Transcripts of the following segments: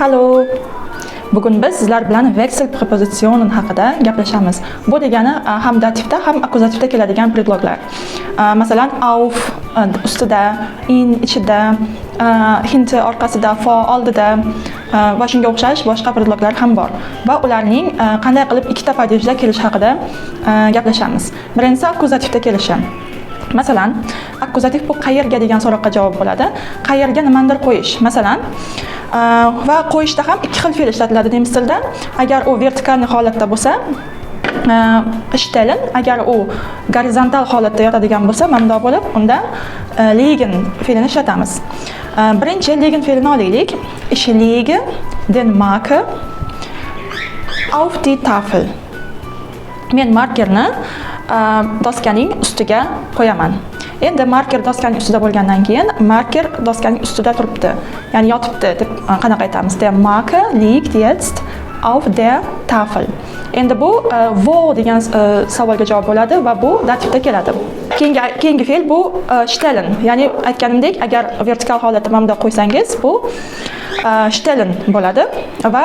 Hallo. Bugun biz sizlar bilan Wechsel prepositionen haqida gaplashamiz. Bu degani ham dativda ham akkuzativda keladigan predloglar. Masalan, auf ustida, in ichida, hinter orqasida, vor oldida va shunga o'xshash boshqa predloglar ham bor. Va ularning qanday qilib ikkita padejda kelishi haqida gaplashamiz. Birinchisi akkuzativda kelishi. Masalan, akkuzativ bu qayerga degan so'roqqa javob bo'ladi. Qayerga nimadir qo'yish. Masalan, va qo'yishda ham ikki xil fe'l ishlatiladi nemis tilida. Agar u vertikal holatda bo'lsa, stellen, agar u gorizontal holatda yotadigan bo'lsa, ma'no bo'lib, unda liegen fe'lini ishlatamiz. Birinchi liegen fe'lini olaylik. Ich lege den Marker auf die Tafel. Men markerni doskaning ustiga qo'yaman. Endi marker doskaning ustida bo'lgandan keyin marker doskaning ustida turibdi, ya'ni yotibdi deb qanaqa aytamiz? Der Marker liegt jetzt auf der Tafel. Endi bu wo degan savolga javob bo'ladi va bu dativda keladi. Keyingi fe'l bu stellen, ya'ni aytganimdek, agar vertikal holatda mamda qo'ysangiz, bu stellen bo'ladi va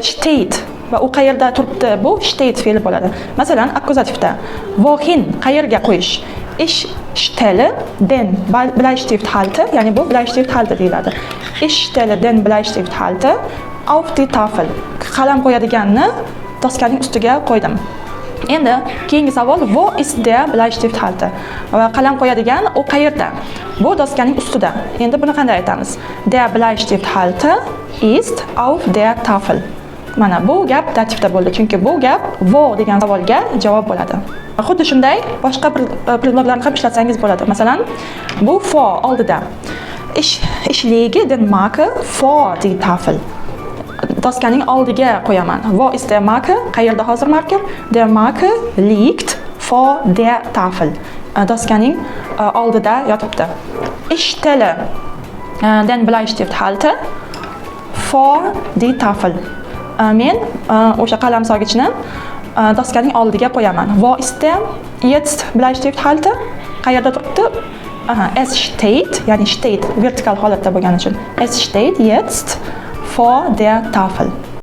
steht va u qayerda turibdi, bu steht fe'li bo'ladi. Masalan, akkuzativda wohin, qayerga qo'yish. Ich stelle den Bleistifthalter, ya'ni bu Bleistifthalter deyiladi. Ich stelle den Bleistifthalter auf die Tafel. Qalam qo'yadiganni doskaning ustiga qo'ydim. Endi keyingi savol, wo ist der Bleistifthalter? Va qalam qo'yadigan u qayerda? Bu doskaning ustida. Endi buni qanday aytamiz? Der Bleistifthalter ist auf der Tafel. Mana bu gap dativda bo'ldi, chunki bu gap wo degan savolga javob bo'ladi. Xuddi shunday boshqa predloglarni ham ishlatsangiz bo'ladi. Masalan, bu vor oldida. Ich lege den Marker vor die Tafel. Doskaning oldiga qo'yaman. Wo ist der Marker? Qayerda hozir marker? Der Marker liegt vor der Tafel. Doskaning oldida yotibdi. Ich stelle den Bleistifthalter vor die Tafel. Men o'sha qalam sogichni doskaning oldiga qo'yaman. Wo ist der jetzt Bleistifthalter? Qayerda turibdi? Es steht, ya'ni steht vertikal holatda bo'lgani uchun. Es steht jetzt vor der Tafel.